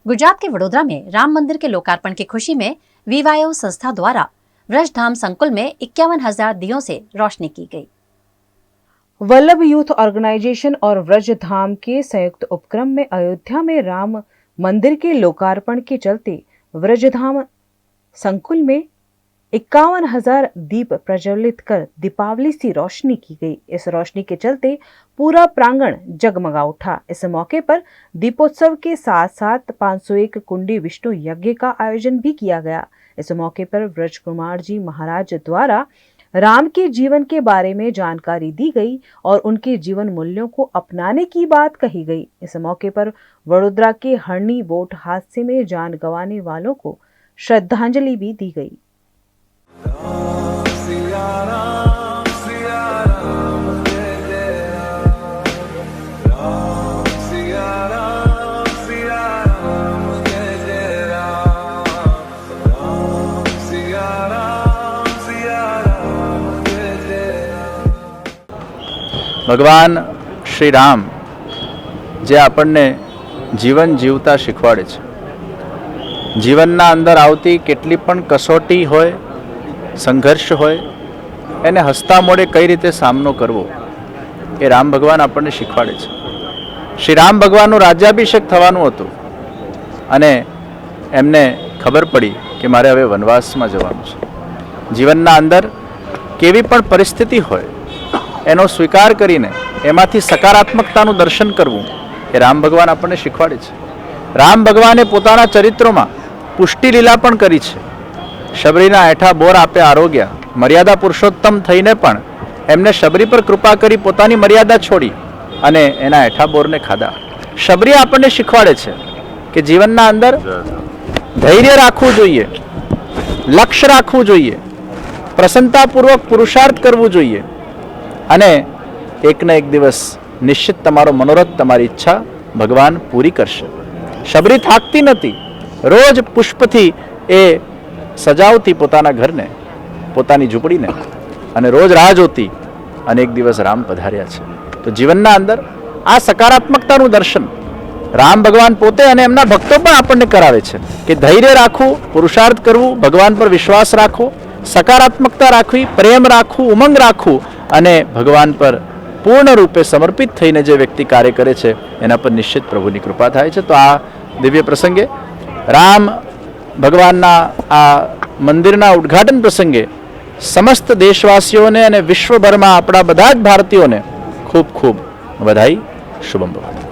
गुजरात के वडोदरा में राम मंदिर के लोकार्पण की खुशी में वीवायो संस्था द्वारा व्रजधाम संकुल में 51,000 दियों से रोशनी की गई। वल्लभ यूथ ऑर्गेनाइजेशन और व्रजधाम के संयुक्त उपक्रम में अयोध्या में राम मंदिर के लोकार्पण के चलते व्रजधाम संकुल में 51,000 दीप प्रज्वलित कर दीपावली सी रोशनी की गई। इस रोशनी के चलते पूरा प्रांगण जगमगा उठा। इस मौके पर दीपोत्सव के साथ साथ 501 कुंडी विष्णु यज्ञ का आयोजन भी किया गया। इस मौके पर ब्रज कुमार जी महाराज द्वारा राम के जीवन के बारे में जानकारी दी गई और उनके जीवन मूल्यों को अपनाने की बात कही गई। इस मौके पर वडोदरा के हरणी बोट हादसे में जान गंवाने वालों को श्रद्धांजलि भी दी गई। ભગવાન શ્રી રામ જે આપણને જીવન જીવતા શીખવાડે છે, જીવનના અંદર આવતી કેટલી પણ કસોટી હોય, સંઘર્ષ હોય, એને હસતા મોઢે કઈ રીતે સામનો કરવો એ રામ ભગવાન આપણને શીખવાડે છે। શ્રી રામ ભગવાનનું રાજ્યાભિષેક થવાનું હતું અને એમને ખબર પડી કે મારે હવે વનવાસમાં જવાનું છે। જીવનના અંદર કેવી પણ પરિસ્થિતિ હોય એનો સ્વીકાર કરીને એમાંથી સકારાત્મકતાનું દર્શન કરવું એ રામ ભગવાન આપણને શીખવાડે છે। રામ ભગવાને પોતાના ચરિત્રોમાં પુષ્ટિ લીલા પણ કરી છે। શબરીના હેઠા બોર આપે આરોગ્ય, મર્યાદા પુરુષોત્તમ થઈને પણ એમને શબરી પર કૃપા કરી પોતાની મર્યાદા છોડી અને એના હેઠા બોરને ખાધા। શબરી આપણને શીખવાડે છે કે જીવનના અંદર ધૈર્ય રાખવું જોઈએ, લક્ષ્ય રાખવું જોઈએ, પ્રસન્નતાપૂર્વક પુરુષાર્થ કરવું જોઈએ અને એક ને એક દિવસ નિશ્ચિત તમારો મનોરથ, તમારી ઈચ્છા ભગવાન પૂરી કરશે। શબરી થાકતી નથી, રોજ પુષ્પથી એ સજાવતી પોતાના ઘરને, પોતાની ઝૂંપડીને અને રોજ રાહ જોતી અને એક દિવસ રામ પધાર્યા છે। તો જીવનના અંદર આ સકારાત્મકતાનું દર્શન રામ ભગવાન પોતે અને એમના ભક્તો પણ આપણને કરાવે છે કે ધૈર્ય રાખવું, પુરુષાર્થ કરવું, ભગવાન પર વિશ્વાસ રાખવો, સકારાત્મકતા રાખવી, પ્રેમ રાખવું, ઉમંગ રાખવું અને ભગવાન પર પૂર્ણ રૂપે સમર્પિત થઈને જે વ્યક્તિ કાર્ય કરે છે એના પર નિશ્ચિત પ્રભુની કૃપા થાય છે। તો આ દિવ્ય પ્રસંગે રામ ભગવાનના આ મંદિરના ઉદ્ઘાટન પ્રસંગે સમસ્ત દેશવાસીઓને અને વિશ્વભરમાં આપણા બધા જ ભારતીયોને ખૂબ ખૂબ બધાઈ, શુભમ ભવતુ।